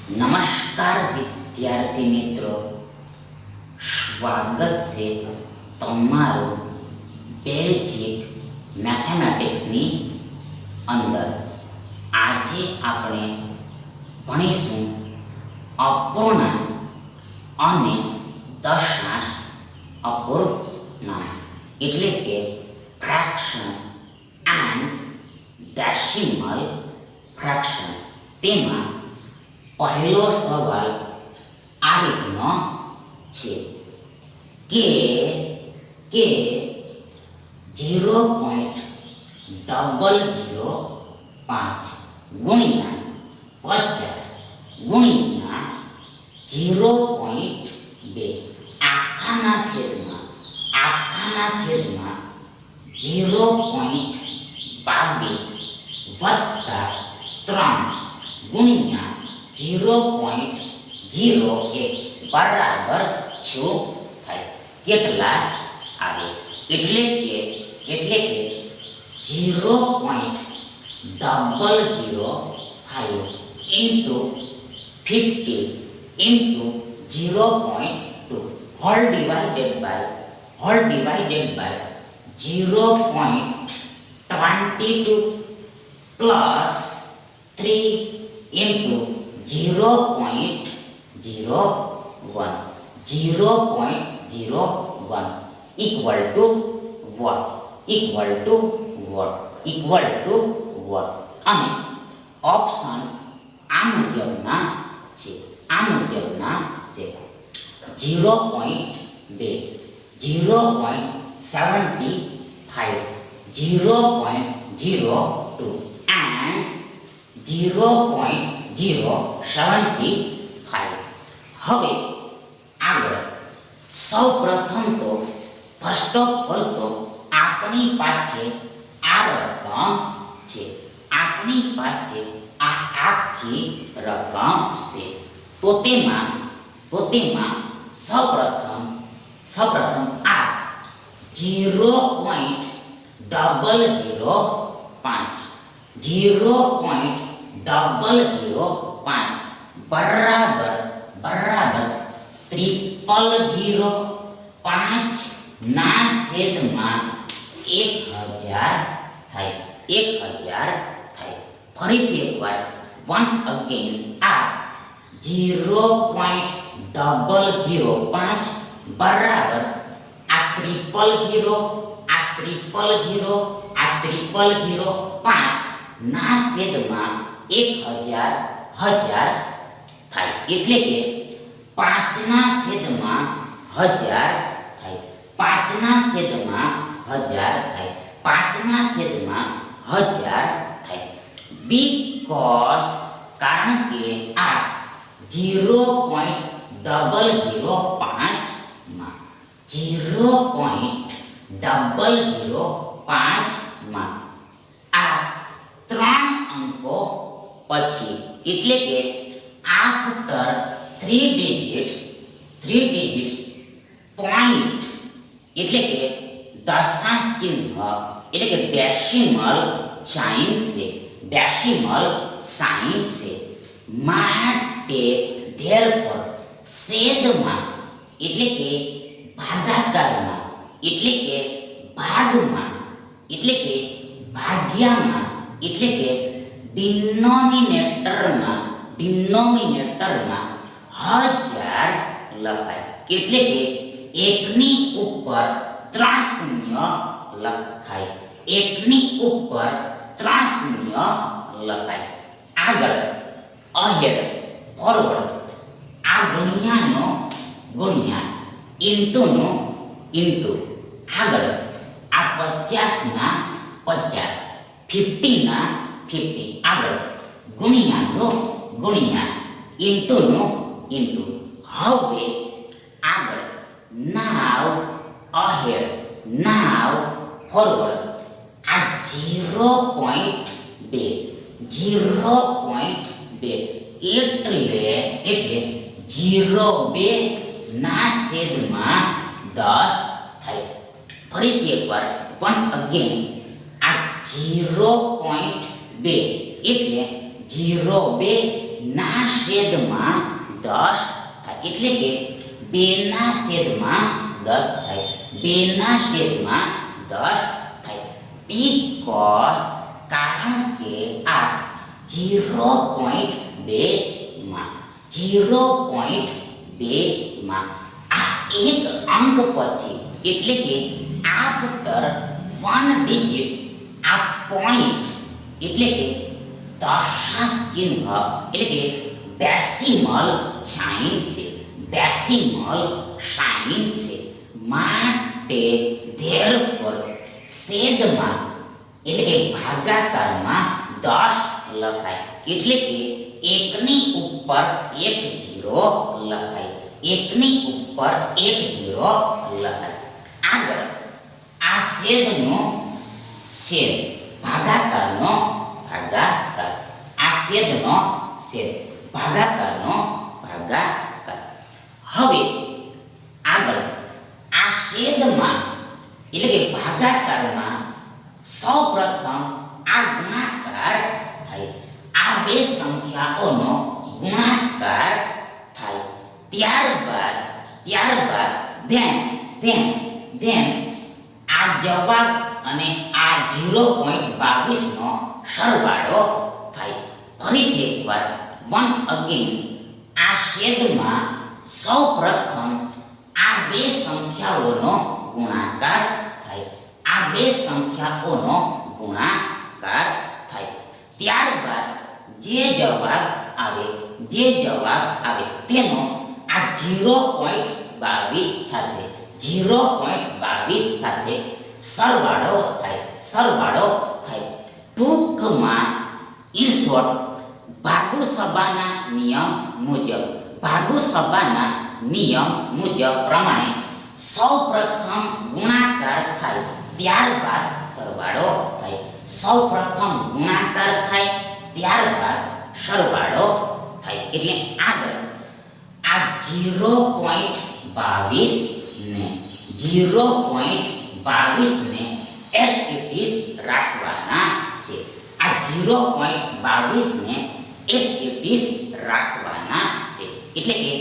नमस्कार विद्यार्थी मित्रों, स्वागत છે તમારું બેઝિક મેથેમેટિક્સની અંદર। આજે આપણે ભણીશું અપૂર્ણાંક અને દશાંશ અપૂર્ણાંક એટલે કે ફ્રેક્શન એન્ડ ડેસિમલ ફ્રેક્શન। તેમાં પહેલો સવાલ આ રીતનો છે કે 0.005 ગુણ્યા 50 ગુણ્યા 0.2 આખાના છેદમાં 0.22 વત્તા 3 ગુણ્યા 0.01 બરાબર શું થાય? કેટલા આવે? એટલે કે 0.005 into 50 into 0.2 whole divided by 0.22 plus 3 into 0.01 equal to what? અને ઓપ્શન્સ આ મુજબના છે 0.2 0.75 0.02 and 0.075 હવે આગળ સૌપ્રથમ તો ફર્સ્ટ ઓફ ઓલ તો આપણી પાસે આ રકમ છે, આપણી પાસે આ આખી રકમ છે। તો તેમાં સૌપ્રથમ આ 0.005 બરાબર 0.005 ના છેદમાં 1000 થાય। ફરીથી એકવાર once again આ 0.005 બરાબર આ 0.005 ના છેદમાં 1000 થાય। એટલે કે 5 ના છેદમાં 1000 થાય। 5 ના છેદમાં 1000 થાય। બીકોઝ કારણ કે આ 0.005 આ 3 અંકો પછી એટલે કે આફ્ટર 3 digits પોઈન્ટ એટલે કે દશાંશ ચિહ્ન એટલે કે ડેસિમલ સાઇન છે માટે ધેરફોર છેદમાં એટલે કે ભાગાકારમાં એટલે કે ભાગમાં એટલે કે ભાગ્યામાં એટલે કે ડિનોમિનેટરમાં 1000 લખાય। એટલે કે 1 ની ઉપર 3 શૂન્ય લખાય। 1 ની ઉપર 3 શૂન્ય લખાય। આગળ અહેડ ફોરવર્ડ આ ગુણ્યાનો ગુણ્યા ઇન્ટુનો ઇન્ટુ આગળ આ 50 ના 50 50 ના 50 આગળ ગુણ્યાનો ગુણ્યા ઇન્ટુનો ઇન્ટુ હવે આગળ નાવ અહેડ નાવ ફોરવર્ડ આ 0.2 એટલે 0.2 ના છેદમાં 10 થાય। ફરીથી એકવાર once again આ 0.2 એટલે 0 બે ના છેદમાં 10 થાય, એટલે કે 2 ના છેદમાં 10 થાય, 2 ના છેદમાં 10 થાય. બીકોઝ કારણ કે આ 0.2 માં 0.2 માં આ એક અંક પછી, એટલે કે આફ્ટર 1 ડિજિટ આ પોઈન્ટ, એટલે કે દશાંશ ચિહ્ન, એટલે કે ડેસિમલ સાઇન છે, ડેસિમલ સાઇન છે. માટે ધેરફોર છેદમાં, એટલે કે ભાગાકારમાં 10 લખાય, એટલે કે એકની ઉપર એક 0 લખાય, એકની ઉપર એક 0 લખાય. આગળ આ છેદનો છેદ, ભાગાકારનો ભાગાકાર, આ છેદનો છેદ, ભાગાકારનો ભાગાકાર. હવે આગળ આ છેદમાં, એટલે કે ભાગાકારમાં સૌપ્રથમ આ ગુણાકાર થાય, આ બે સંખ્યાઓનો ગુણાકાર થાય. ત્યારબાદ ધેન આ જવાબ અને આ 0.22 નો સરવાળો થાય. ફરીથી એકવાર વન્સ અગેન આ છેદમાં સૌપ્રથમ આ બે સંખ્યાઓનો ગુણાકાર થાય, આ બે સંખ્યાઓનો ગુણાકાર થાય. ત્યારબાદ જે જવાબ આવે તેનો આ 0.22 સાથે સરવાળો થાય. ટૂંકમાં ઇન શોર્ટ, ભાગુસભાના નિયમ મુજબ પ્રમાણે સૌપ્રથમ ગુણાકાર થાય, ત્યારબાદ સરવાળો થાય, સૌપ્રથમ ગુણાકાર થાય, ત્યારબાદ સરવાળો થાય. એટલે આગળ આ 0.22 ને એસ ઇટ ઇઝ રાખવાના છે. આ 0.22 ને એસ ઇટ ઇઝ રાખવાના છે, એટલે કે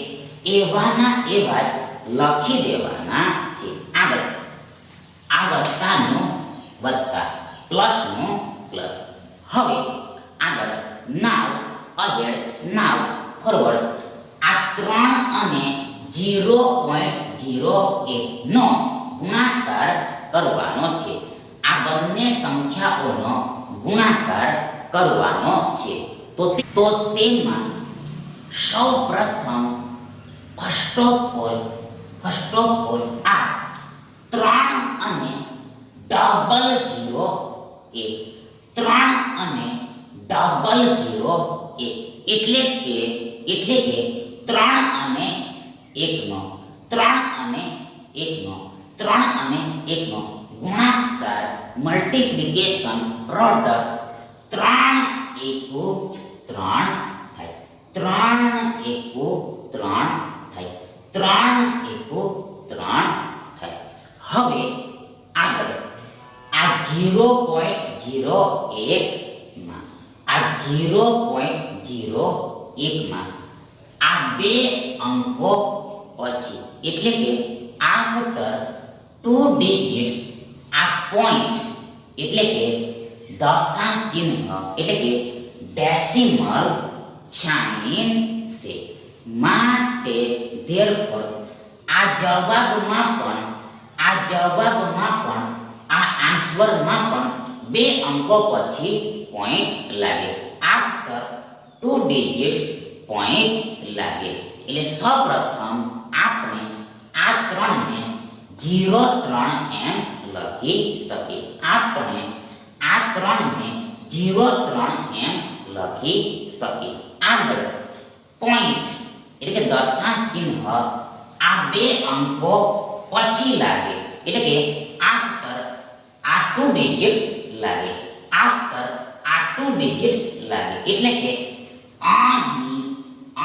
એવાના એવા જ લખી દેવાના છે. આગળ આ વત્તાનું વત્તા, પ્લસનું પ્લસ. હવે આગળ નાવ અહેડ, નાવ ફોરવર્ડ. આ 3 અને 0.01 નો ગુણાકાર કરવાનો છે. આ બંને સંખ્યાઓનો ગુણાકાર કરવાનો છે. તો તેમાં સૌપ્રથમ ફર્સ્ટ ઓફ ઓલ આ 3 અને 001, 3 અને 001, એટલે કે 3 અને 1 નો ગુણાકાર, મલ્ટીપ્લિકેશન, પ્રોડક્ટ 3 એકુ 3 થાય, 3 એકુ 3 થાય, 3 એકુ 3 થાય. હવે આગળ આ 0.01 માં આ બે અંકો પછી, એટલે કે આફ્ટર 2 ડિજિટ્સ આ પોઈન્ટ, એટલે કે દશાંશ ચિહ્ન, એટલે કે ડેસિમલ સાઇન છે. માટે ધેરફોર આ જવાબમાં પણ આ આન્સરમાં પણ બે અંકો પછી પોઈન્ટ લાગે, આફ્ટર 2 ડિજિટ્સ પોઈન્ટ લાગે. એટલે સૌપ્રથમ આપણે આ 3 ને 03 એમ લખી શકીએ, આપણે આ 3 ને 03 એમ લખી શકીએ. આગળ પોઈન્ટ, એટલે કે દશાંશ ચિહ્ન આ બે અંકો પછી લાગે, એટલે કે આફ્ટર આ 2 ડિજિટ્સ લાગે, આફ્ટર આ 2 ડિજિટ્સ લાગે, એટલે કે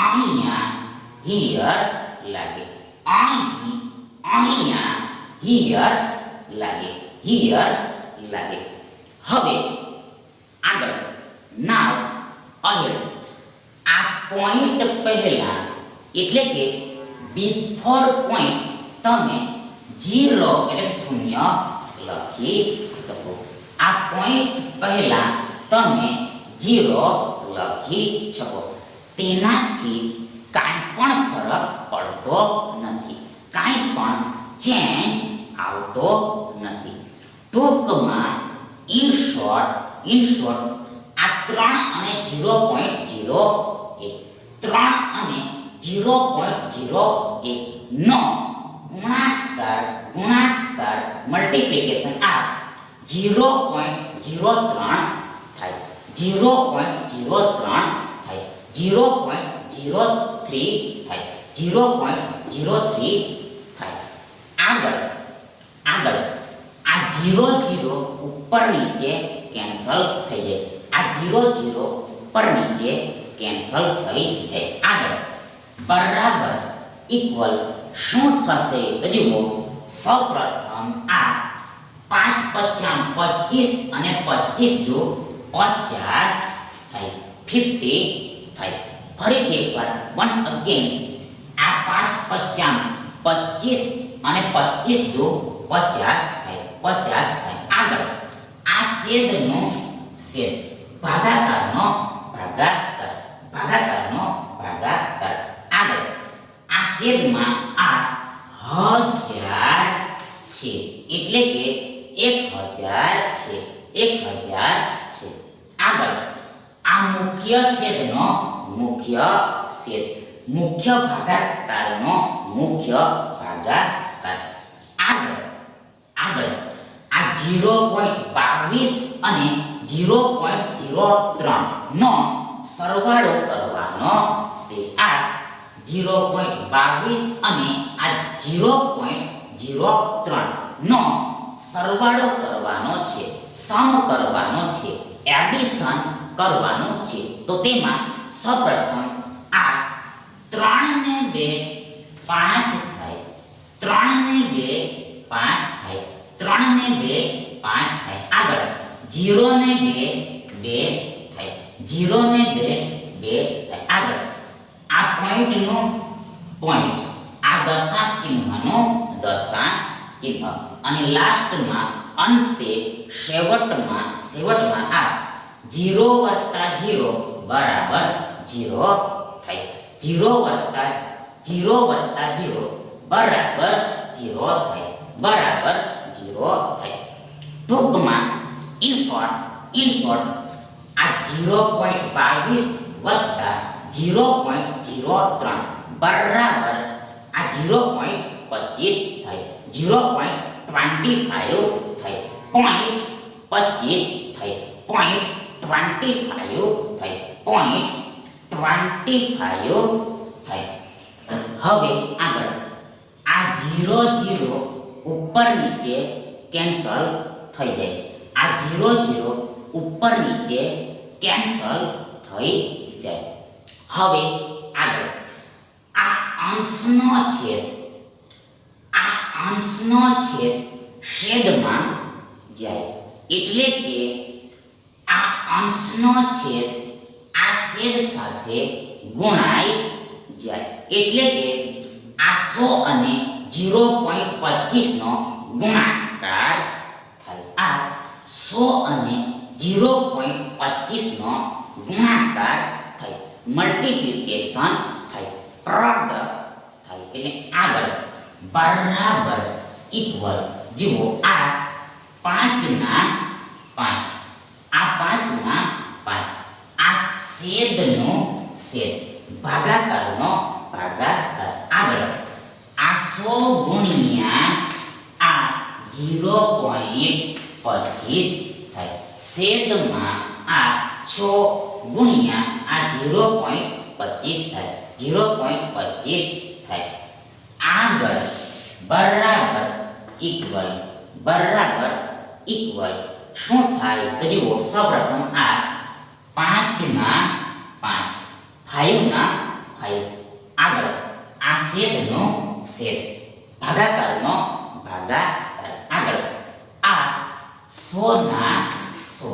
અહીંયા હિયર લાગે, અહીંયા હિયર લાગે. હવે આગળ નાવ ahead. આ પોઈન્ટ પહેલા એટલે કે બિફોર પોઈન્ટ તમે 0 એટલે શૂન્ય લખી શકો. આ પોઈન્ટ પહેલા તમે 0 લખી શકો. તેનાથી કાંઈ પણ ફરક પડતો નથી, કાંઈ પણ ચેન્જ આવતો નથી. ટૂંકમાં ઇન શોર્ટ આ 3 અને 0.01 3 અને 0.01 નો ગુણાકાર મલ્ટીપ્લિકેશન આ 0.03 થાય, 0.03 થાય, 0.03 થાય, 0.03 થાય. આગળ આ 0 ઉપર નીચે કેન્સલ થઈ જાય. આ 0 ઉપર નીચે કેન્સલ થઈ જાય. આગળ બરાબર ઇક્વલ શું થશે તો જુઓ. સૌપ્રથમ આ 5 55 25 અને 25 દુ 50 થાય, 50 થાય. ફરીથી એકવાર once again આ 5 55 25 અને 25 દુ 50 થાય, 50 થાય. આગળ આ છેદનો છેદ, ભાગાકારનો ભાગાકાર, ભાગાકારનો ભાગાકાર. આગળ આ છેદમાં આ 1000 છે એટલે કે 1000 છે, 1000 છે. આગળ આ મુખ્ય છેદનો મુખ્ય છેદ, મુખ્ય ભાગાકારનો મુખ્ય ભાગાકાર. આગળ આ 0.22 અને 0.03 નો સરવાળો કરવાનો છે. આ 0.22 અને આ 0.03 નો સરવાળો કરવાનો છે, સમ કરવાનો છે, એડિશન કરવાનું છે. તો તેમાં સૌપ્રથમ આ 3 ને 2 5 થાય, 3 ને 2 5 થાય, 3 ને 2 5 થાય. આગળ 0 ને 2 2 થાય, 0 ને 2 2 થાય. આગળ આ પોઈન્ટનું પોઈન્ટ, આ દશાંશ ચિહ્નનું દશાંશ ચિહ્ન અને લાસ્ટમાં અંતે છેવટમાં આ 0 + 0 બરાબર 0 થાય, 0 + 0 બરાબર 0 થાય, બરાબર 0 થાય. ટૂંકમાં ઇન શોર્ટ આ 0.22 વત્તા 0.03 બરાબર આ 0.25 થાય, 0.25 થાય, 0.25 થાય, 0.25 થાય, 0.25 થાય. હવે આગળ આ 0 ઉપર નીચે કેન્સલ થઈ જાય. આ 0 ઉપર નીચે કેન્સલ થઈ જાય. હવે આગળ આ અંશનો છેદ છેદમાં જાય એટલે કે આ અંશનો છેદ આ છેદ સાથે ગુણાઈ જાય એટલે કે આ 100 અને 0.25 નો ગુણાકાર થાય. આ 100 અને 0.25 નો ગુણાકાર થાય, મલ્ટીપ્લિકેશન થાય, પ્રોડક્ટ થાય. એટલે આગળ બરાબર ઇક્વલ જુઓ આ 5 ના 5, આ 5 ના 5, આ છેદનો છેદ, ભાગાકારનો ભાગાકાર. આગળ આ 100 ગુણ્યા આ 0.25 થાય, છેદમાં આ 6 ગુણ્યા આ 0.25 થાય, 0.25 થાય. આગળ બરાબર ઇક્વલ શું થાય તો જુઓ. સૌપ્રથમ આ 5 ના 5, 5 ના 5. આગળ આ છેદનો છેદ, ભાગાકારનો ભાગાકાર. આગળ આ 100 ના 100,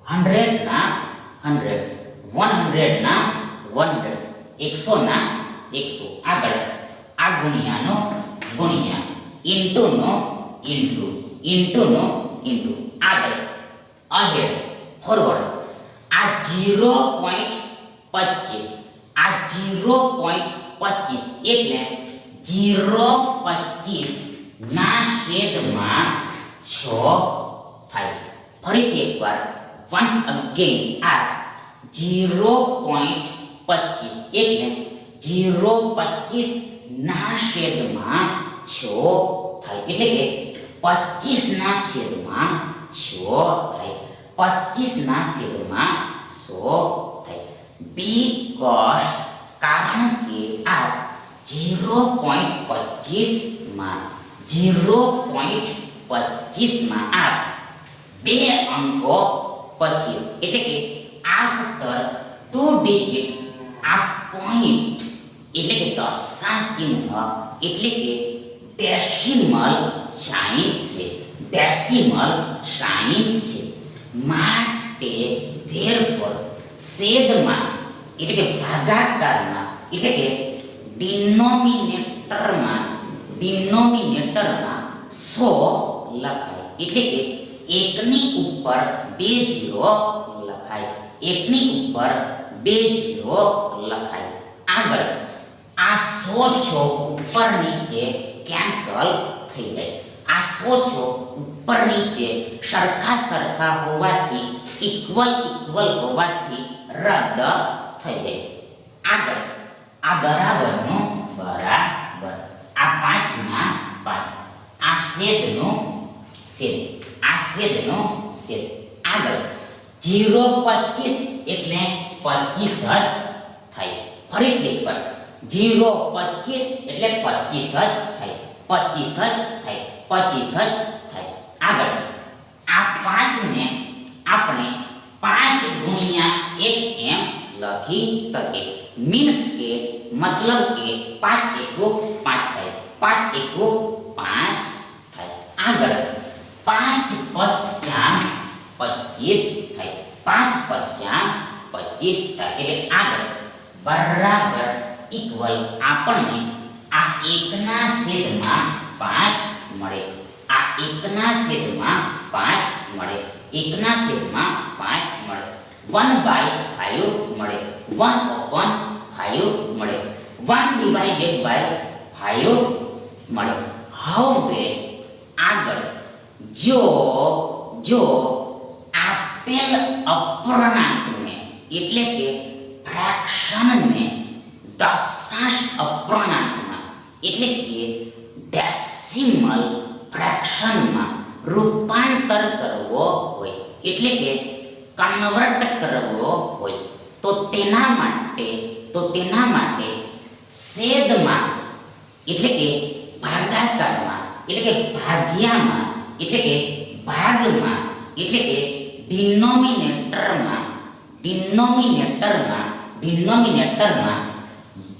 100 ના 100, 100 100 ના 100, 100 ના 100. આગળ આ ગુણ્યાનો ગુણ્યા, ઇન્ટુનો ઇન્ટુ, ઇન્ટુનો ઇન્ટુ. આગળ અહેડ, ફોરવર્ડ. આ 0.25, આ 0.25 એટલે 0.25 ના છેદમાં 6 થાય. ફરીથી એકવાર, once again, આ 0.25 એટલે 0.25 ના છેદમાં 6 થાય. એટલે કે 25 ના છેદમાં 6 થાય. 25 ના છેદમાં 100 થાય. બીકોઝ કારણ કે આ 0.25 માં 0.25 માં આ બે અંકો પછી એટલે કે આફ્ટર 2 digits આ પોઈન્ટ એટલે કે દશાંશ ચિહ્ન એટલે કે ડેસિમલ સાઇન છે. ડેસિમલ સાઇન છે માટે ધેરફોર છેદમાં એટલે કે ભાગાકારમાં એટલે કે ડિનોમિનેટરમાં 100 લખાય. એટલે કે એકની ઉપર 2 0 લખાય. એકની ઉપર 2 0 લખાય. આગળ આ 100 ઉપર નીચે કેન્સલ થઈ જાય. આ 100 ઉપર નીચે સરખા હોવાથી ઇક્વલ હોવાથી રદ થઈ જાય. આગળ આ બરાબરનો બરાબર, આ 5 ના 5, આ છેદનો છેદ, આ છેદનો છેદ. આગળ 0.25 એટલે 25 જ થાય. ફરીથી એકવાર 0.25 એટલે 25 જ થાય. 25 જ થાય. 25 જ થાય. આગળ આ 5 ને આપણે 5 ગુણ્યા 1 એમ લખી શકીએ. મીન્સ કે મતલબ કે 5 એકુ 5 થાય. 5 એકુ 5 થાય. આગળ 5 પચાસ 25 થાય. 5 પચાસ 25 થાય. એટલે આગળ બરાબર ઇક્વલ આપણને આ 1 ના છેદમાં 5 મળે. આ 1 ના છેદમાં 5 મળે. 1 ના છેદમાં 5 મળે. 1/5 મળે. 1/5 મળે. 1/5 મળે. હવે આગળ જો આપેલ અપૂર્ણાંકને એટલે કે ફ્રેક્શનને દશાંશ અપૂર્ણાંકમાં એટલે કે ડેસિમલ ફ્રેક્શનમાં રૂપાંતર કરવો હોય એટલે કે કન્વર્ટ કરવો હોય તો તેના માટે છેદમાં એટલે કે ભાગાકારમાં એટલે કે ભાગ્યામાં એટલે કે ભાગમાં એટલે કે ડિનોમિનેટરમાં 10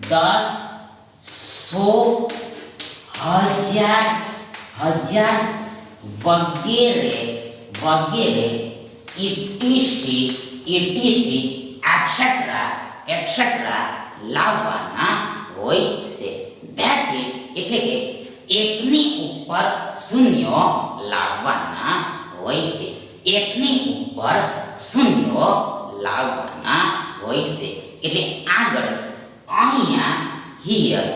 10 100 1000 વગેરે etc લાવવાના હોય છે. ધેટ ઇઝ એટલે કે એકની ઉપર શૂન્ય લાવવાના હોય છે. એકની ઉપર શૂન્ય લાવવાના હોય છે. એટલે આગળ અહીંયા હિયર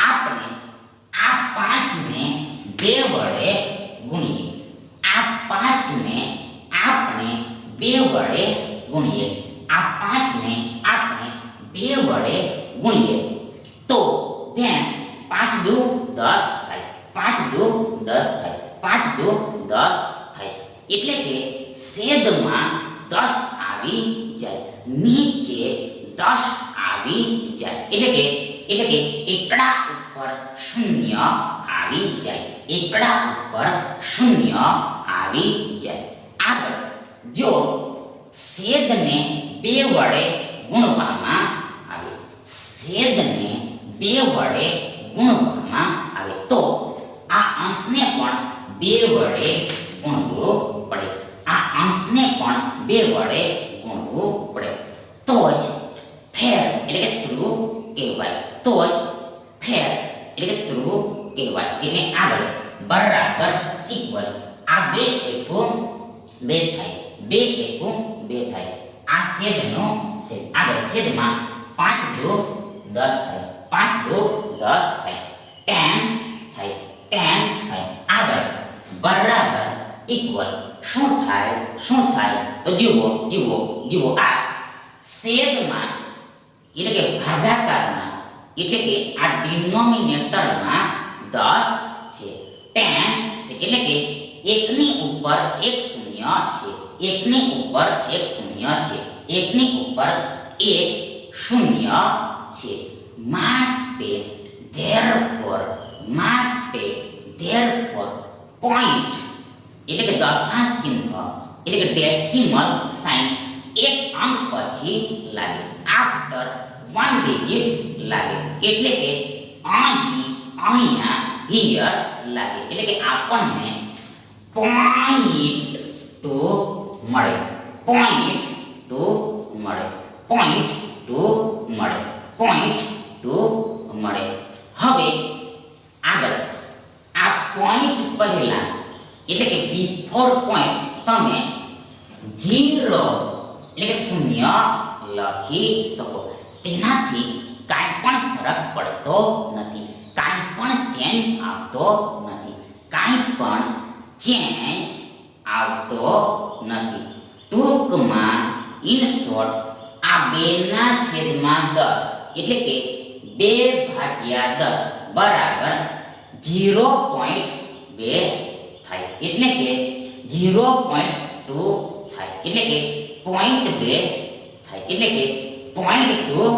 આપણે આ 5 ને 2 વડે ગુણીએ. આ 5 ને આપણે 2 વડે ગુણીએ. આ 5 ને આપણે 2 વડે ગુણીએ તો ધ્યાન 5 દુ 10 થાય. 5 દુ 10 થાય. 5 દુ 10 થાય. એટલે કે છેદમાં 10 આવી જાય. નીચે 10 આવી જાય. એટલે કે એકડા ઉપર શૂન્ય આવી જાય. એકડા ઉપર શૂન્ય આવી જાય. આગળ જો છેદને 2 વડે ગુણવામાં આવે, છેદને 2 વડે ગુણવામાં આવે તો આ અંશને પણ 2 વડે ગુણવો પડે. આ અંશને પણ 2 વડે ગુણવું પડે, તો જ ફેર એટલે કે ટ્રુ કહેવાય, તો જ ફેર એટલે કે ટ્રુ કહેવાય. એટલે આગળ બરાબર ઇક્વલ આ 2 એકુ 2 થાય, 2 એકુ 2 થાય. આ છેદનો છેદ, આગળ છેદમાં 5 દુ 10 થાય, 5 દુ 10 થાય, 10 થાય, 10 થાય. આગળ બરાબર ઇક્વલ શું થાય તો જુઓ આ છેદમાં એટલે કે ભાગાકારમાં, એટલે કે આ ડિનોમિનેટરમાં 10 છે, 10 છે, એટલે કે એકની ઉપર એક શૂન્ય છે, એકની ઉપર એક શૂન્ય છે, એકની ઉપર એક શૂન્ય છે. માટે therefore પોઈન્ટ એટલે કે દશાંશ ચિહ્ન એટલે કે ડેસિમલ સાઇન એક અંક પછી લાગે, આફ્ટર 1 ડિજિટ લાગે, એટલે કે અહીંયા હિયર લાગે, એટલે કે આપણને .2 મળે, .2 મળે. હવે આગળ આ પોઈન્ટ પહેલા એટલે કે બિફોર પોઈન્ટ તમે 0 એટલે કે શૂન્ય લખી શકો, તેનાથી કાંઈ પણ ફરક પડતો નથી, કાંઈ પણ ચેન્જ આવતો નથી. ટૂંકમાં ઇન શોર્ટ આ 2 ના છેદમાં 10 એટલે કે 2/10 બરાબર 0.2 થાય, એટલે કે 0.2 થાય, એટલે કે 0.2 થાય, એટલે કે 0.2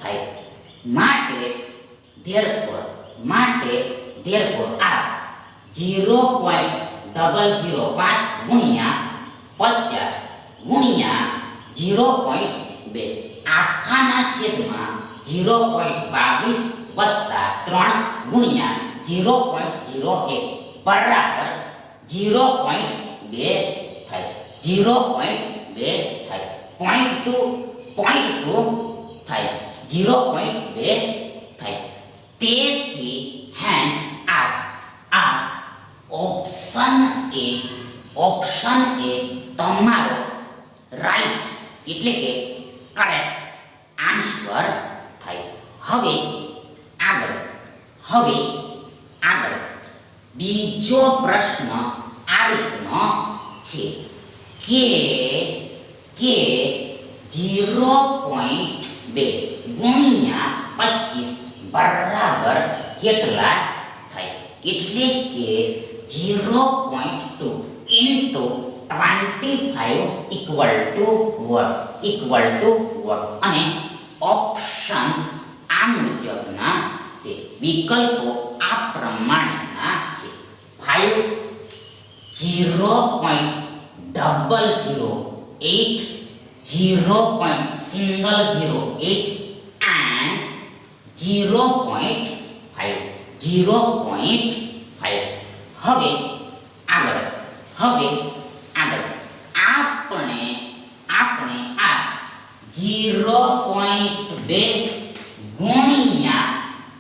થાય. માટે therefore આ 0.005 ગુણ્યા 50 ગુણ્યા 0.2 આખાના છેદમાં 0.22 વત્તા 3 ગુણ્યા 0.01 બરાબર 0.2 થાય, 0.2 થાય, 0.2 થાય, 0.2 થાય. તેથી હેન્સ આ ઓપ્શન એ તમારો રાઈટ એટલે કે કરેક્ટ આન્સર થાય. હવે આગળ બીજો પ્રશ્ન આ રીતનો છે કે 0.2 ગુણ્યા 25 બરાબર કેટલા થાય, એટલે કે 0.2 into 25 equal to what અને ઓપ્શન્સ આ મુજબના છે, વિકલ્પો આ પ્રમાણેના છે. 5 0.008 0.008 and 0.5. હવે આગળ આપણે આ 0.2 ગુણ્યા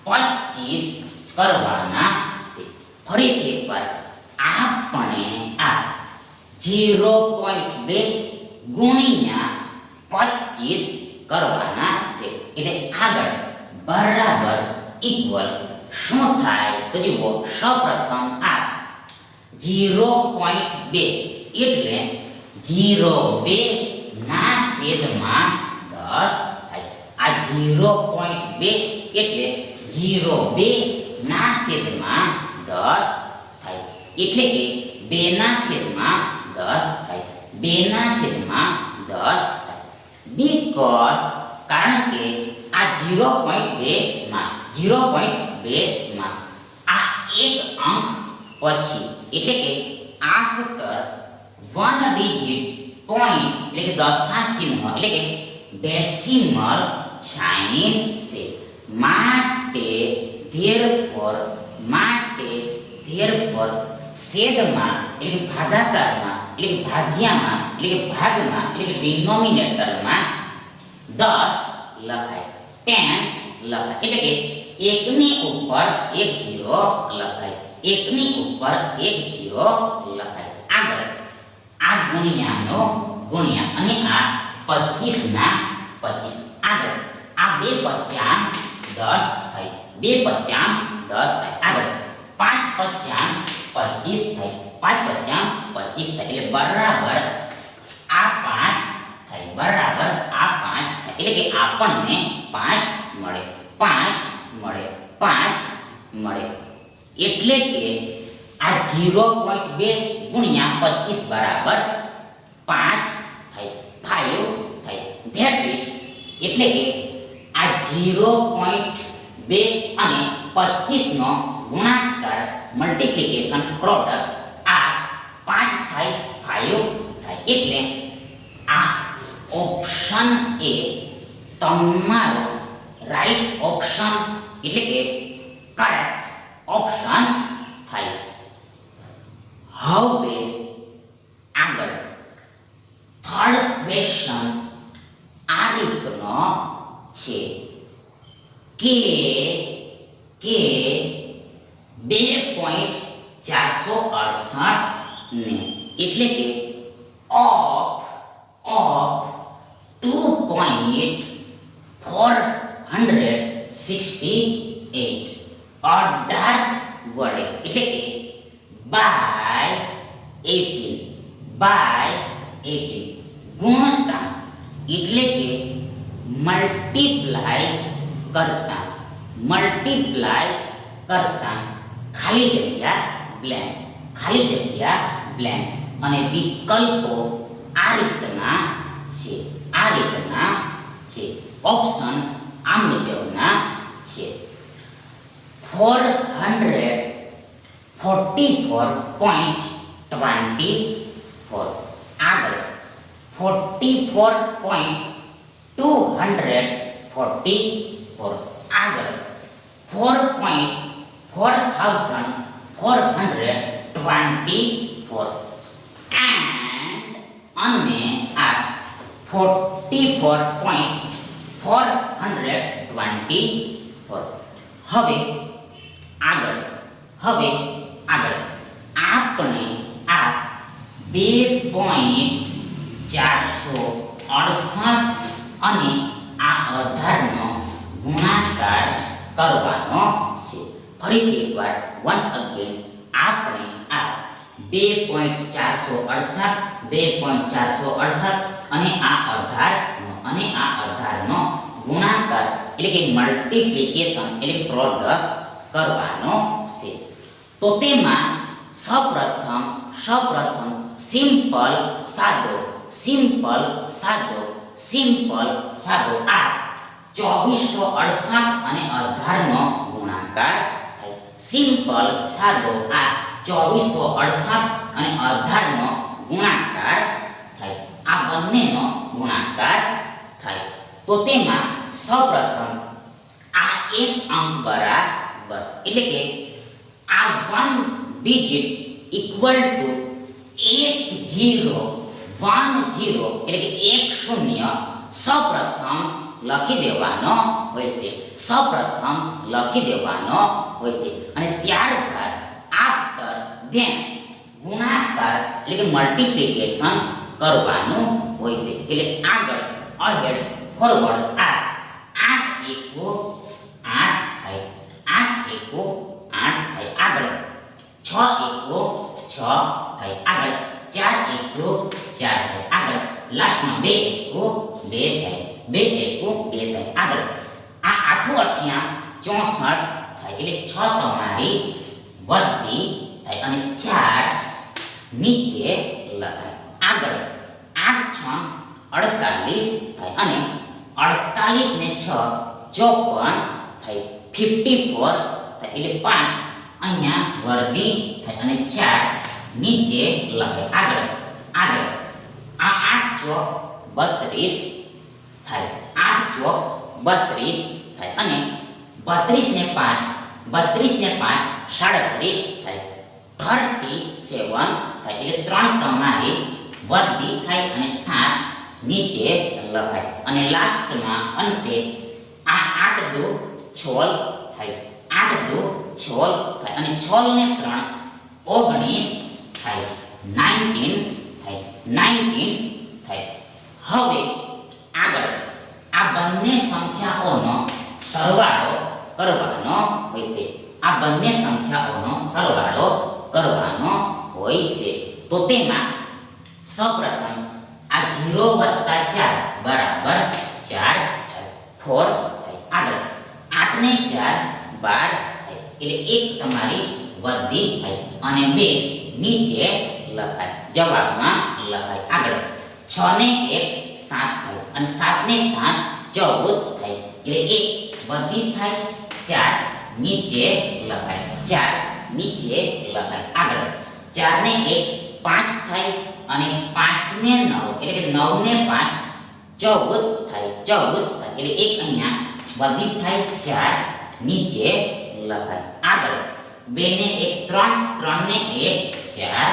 25 કરવાના છે. ફરીથી એકવાર આપણે આ 0.2 ગુણ્યા 25 કરવાના છે, એટલે આગળ બરાબર ઇક્વલ શું થાય તો જુઓ, સૌપ્રથમ આ 0.2 એટલે 0.2 ના છેદમાં 10 થાય. આ 0.2 એટલે 0.2 ના છેદમાં 10 થાય, એટલે કે 2 ના છેદમાં 10 થાય, 2 ના છેદમાં 10 થાય. બીકોઝ કારણ કે આ 0.2 માં આ એક અંક પછી એટલે કે આફ્ટર 1 ડિજિટ પોઈન્ટ એટલે કે દશાંશ ચિહ્ન એટલે કે ડેસિમલ સાઇન છે. માટે therefore છેદમાં એટલે ભાગાકારમાં એટલે કે ભાગ્યામાં એટલે કે ભાગમાં એટલે કે ડિનોમિનેટરમાં 10 લખાય, 10 લખાય. એટલે કે એકની ઉપર એક ઝીરો લખાય, એકની ઉપર એક ઝીરો લખાય. આગળ આ ગુણ્યાનો ગુણ્યા અને આ 25 ના 25. આગળ આ 2 પચ્ચા 10 થાય, 2 પચ્ચા 10 થાય. આગળ 5 પચ્ચા 25 થાય, 5 પચ્ચા 25 થાય. એટલે બરાબર આ 5 થાય, બરાબર આ 5 થાય. એટલે કે આપણને 5 મળે, 5 મળે, 5 મળે. એટલે કે આ 0.2 ગુણ્યા 25 બરાબર 5 થાય, 5 થાય. ધેટ ઇઝ એટલે કે આ 0.2 અને 25 નો ગુણાકાર મલ્ટીપ્લિકેશન પ્રોડક્ટ આ 5 થાય, 5 થાય. એટલે આ ઓપ્શન એ તમારો રાઈટ ઓપ્શન એટલે કે કરેક્ટ ઓપ્શન થાય. હવે આગળ થર્ડ ક્વેશ્ચન આ રીતનો છે કે 2.468 ને એટલે કે ઓફ 2.468 18 વડે એટલે કે બાય 18 ગુણતા એટલે કે મલ્ટીપ્લાય કરતા ખાલી જગ્યા બ્લેન્ક અને વિકલ્પો આ રીતના છે. ઓપ્શન્સ આ મુજબના છે. 444.24. આગળ 44.244. આગળ 4424. અને આ 44.424. હવે આગળ આપણે આ 2.468 અને આ 18 નો ગુણાકાર કરવાનો છે. ફરીથી એકવાર વન્સ અગેન આપણે આ 2.468 અને આ 18 નો ગુણાકાર એટલે કે મલ્ટીપ્લિકેશન એટલે પ્રોડક્ટ કરવાનો છે. તો તેમાં સૌપ્રથમ સિમ્પલ સાદો આ 2468 અને 18 નો ગુણાકાર થાય. સિમ્પલ સાદો આ 2468 અને 18 નો ગુણાકાર થાય. આ બંનેનો ગુણાકાર થાય. તો તેમાં સૌપ્રથમ આ એક અંક બરાબર એટલે કે આ 1 ડિજિટ ઇક્વલ ટુ 1010 એટલે કે 10 સૌપ્રથમ લખી દેવાનો હોય છે. અને ત્યારબાદ આફ્ટર ધેન ગુણાકાર એટલે કે મલ્ટીપ્લિકેશન કરવાનું હોય છે. એટલે આગળ અહેડ ફોરવર્ડ આ 8 એકુ 8 થાય, 8 એકુ 8 થાય. આગળ 6 એકુ 6 થાય. આગળ 4 એકુ 4 થાય. આગળ લાસ્ટમાં 2 એકુ 2 થાય, 2 એકુ 2 થાય. આગળ આ 8 64 થાય. એટલે 6 તમારી વધી થાય અને 4 નીચે લખાય. આગળ 8 6 48 થાય અને 48 ને 6 54 થાય, 54 થાય. એટલે 5 અહીંયા વર્ધી થાય અને 4 નીચે લખાય. આગળ આ 8 ચોક 32 થાય, 8 ચોક 32 થાય અને 32 ને 5 37 થાય. 37 થાય. એટલે 3 તમારી વધી થાય અને 7 નીચે લખાય. અને લાસ્ટમાં અંતે આ 8 દુ 16 થાય. 8 દુ 16 થાય અને 16 ને 3 19 થાય. 19 થાય. 19 થાય. હવે આગળ આ બંને સંખ્યાઓનો સરવાળો કરવાનો હોય છે. આ બંને સંખ્યાઓનો સરવાળો કરવાનો હોય છે. તો તેમાં સૌપ્રથમ આ 0 + 4 બરાબર 4 થાય. 4 થાય. આગળ 8 ને 4 12 થાય. એટલે 1 તમારી વધી થાય અને 2 નીચે લખાય, જવાબમાં લખાય. આગળ 6 ને 1 7 થાય અને 7 ને 7 14 થાય. એટલે 1 વધી થાય, 4 નીચે લખાય, 4 નીચે લખાય. આગળ 4 ને 1 5 થાય અને 5 ને 9 એટલે કે 9 ને 5 14 થાય, 14 થાય. એટલે 1 અહીંયા વધી થાય, 4 નીચે લખાય. આગળ 2 ને 1 3, 3 ને 1 4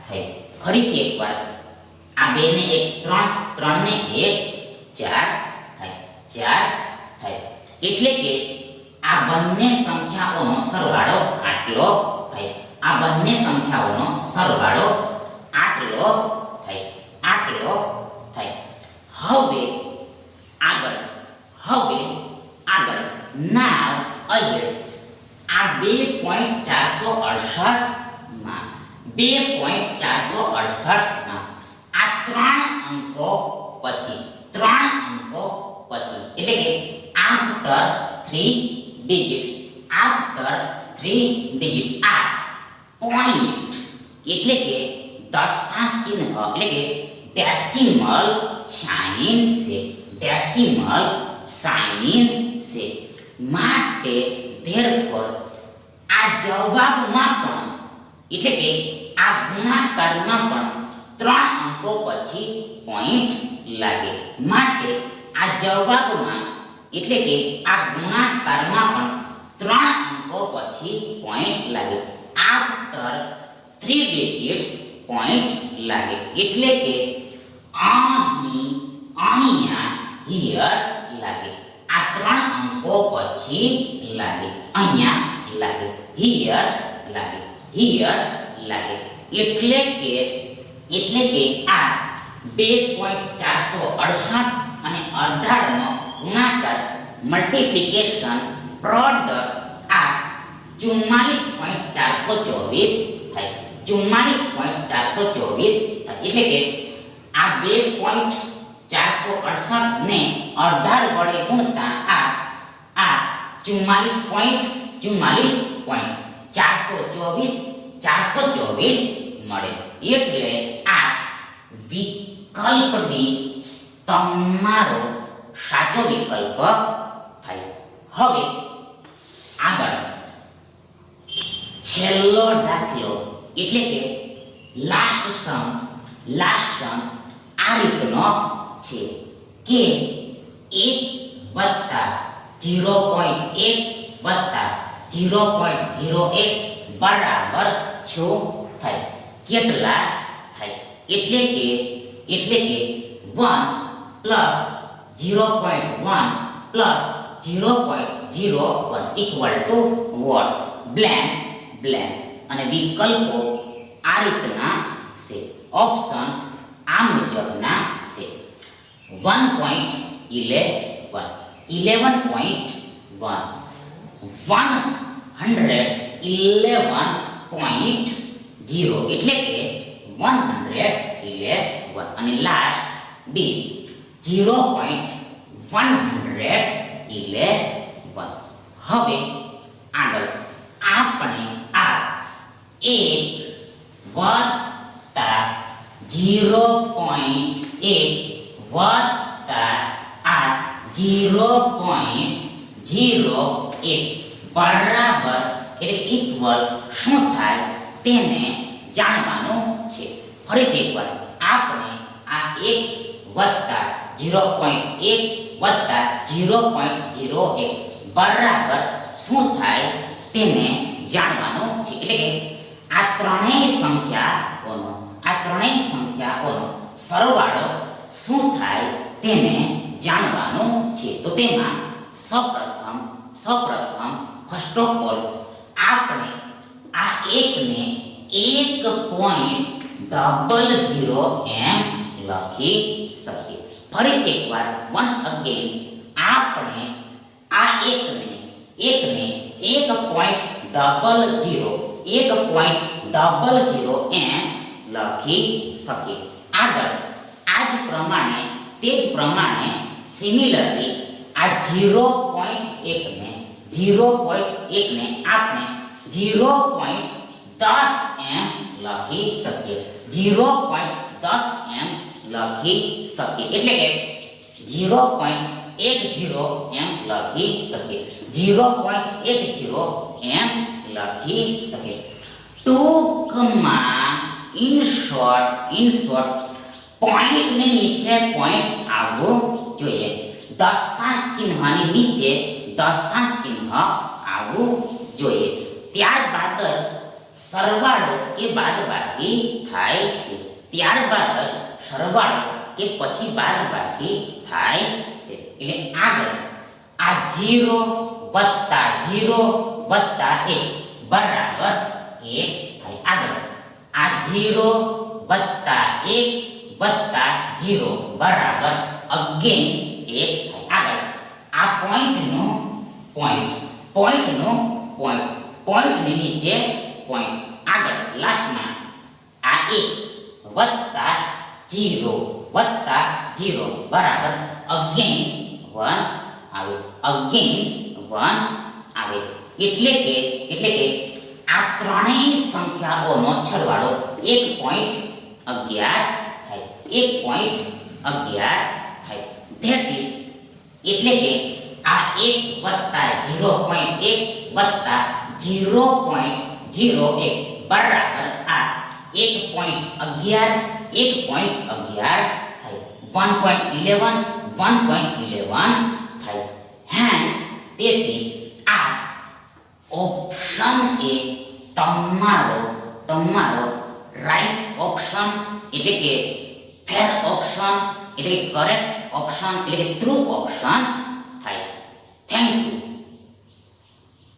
થાય. ફરીથી એકવાર આ 2 ને 1 3, 3 ને 1 4 થાય, 4 થાય. એટલે કે આ બંને સંખ્યાઓનો સરવાળો આટલો થાય. આ બંને સંખ્યાઓનો સરવાળો આટલો થાય, આટલો થાય. હવે આગળ નાવ અહીં આ 2.468 માં 2.468 માં આ 3 અંકો પછી એટલે કે after 3 digits આ point એટલે કે દશાંશ ચિહ્ન એટલે કે ડેસિમલ સાઇન છે. માટે therefore આ જવાબમાં પણ એટલે કે આ ગુણાકારમાં પણ 3 અંકો પછી પોઈન્ટ લાગે. માટે આ જવાબમાં એટલે કે આ ગુણાકારમાં પણ 3 અંકો પછી પોઈન્ટ લાગે. after 3 digits પોઈન્ટ લાગે. એટલે કે અહીંયા here લાગે. આ 3 અંકો પછી લાગે. અહીંયા લાગે, here લાગે. એટલે કે આ 2.468 અને 18 નો ગુણાકાર મલ્ટીપ્લિકેશન પ્રોડક્ટ આ 44.424 થાય. 44.424 થાય. એટલે કે આ 2.468 ને 18 વડે ગુણતા આ 44.424 મળે. એટલે આ વિકલ્પ ડી તમારો સાચો વિકલ્પ થાય. હવે આગળ છેલ્લો દાખલો એટલે કે લાસ્ટ સમ આ રીતનો છે કે 1 + 0.1 + 0.01 બરાબર 6 થાય. કેટલા થાય? એટલે કે 1 + 0.1 + 0.01 equal to what? blank. અને વિકલ્પો આ રીતના છે. ઓપ્શન્સ આ મુજબના છે. 1.11 11.1 111.0 એટલે કે 111 અને લાસ્ટ ડી 0.111. હવે આગળ આપણે આ 1 + 0.1 વત્તા આ 0.01 બરાબર એટલે ઇક્વલ શું થાય તેને જાણવાનું છે. ફરીથી એકવાર આપણે આ 1 વત્તા 0.1 વત્તા 0.01 બરાબર શું થાય તેને જાણવાનું છે. એટલે કે આ ત્રણેય સંખ્યાઓનો સરવાળો શું થાય તેને જાણવાનું છે. તો તેમાં સૌપ્રથમ ફર્સ્ટ ઓફ ઓલ આપણે આ એકને 1.00 એમ લખી શકીએ. ફરીથી એકવાર વન્સ અગેન આપણે આ એકને 1.00 એમ લખી શકીએ. આગળ તે જ પ્રમાણે સિમિલરલી આ 0.1 ને આપણે 0.10 એમ લખી શકીએ. 0.10 એમ લખી શકીએ એટલે કે 0.10 એમ લખી શકીએ. 0.10 એમ લખી શકીએ. ટૂંકમાં ઇન શોર્ટ પોઈન્ટની નીચે પોઈન્ટ આવવું જોઈએ. દશાંશ ચિહ્નની નીચે દશાંશ ચિહ્ન આવવું જોઈએ. ત્યારબાદ જ સરવાળો કે બાદબાકી થાય છે. ત્યારબાદ જ સરવાળો કે પછી બાદબાકી થાય છે. એટલે આગળ આ 0 વત્તા 0 વત્તા 1 બરાબર 1 થાય. આગળ આ 0 વત્તા 1 વત્તા 0 બરાબર અગેન 1 થાય. આગળ આ પોઈન્ટની નીચે પોઈન્ટ. આગળ લાસ્ટમાં આ 1 વત્તા 0 બરાબર અગેન 1 આવે. એટલે કે આ ત્રણેય સંખ્યાઓનો સરવાળો 1.11 થાય. 1.11 થાય. ધેટ ઇઝ એટલે કે આ 1 વત્તા 0.1 વત્તા 0.01 બરાબર આ 1.11 થાય. 1.11 થાય. હેન્સ તેથી આ ઓપ્શન એ તમારો રાઈટ ઓપ્શન એટલે કે ફેર ઓપ્શન એટલે કે કરેક્ટ ઓપ્શન એટલે કે ટ્રુ ઓપ્શન થાય. Thank you.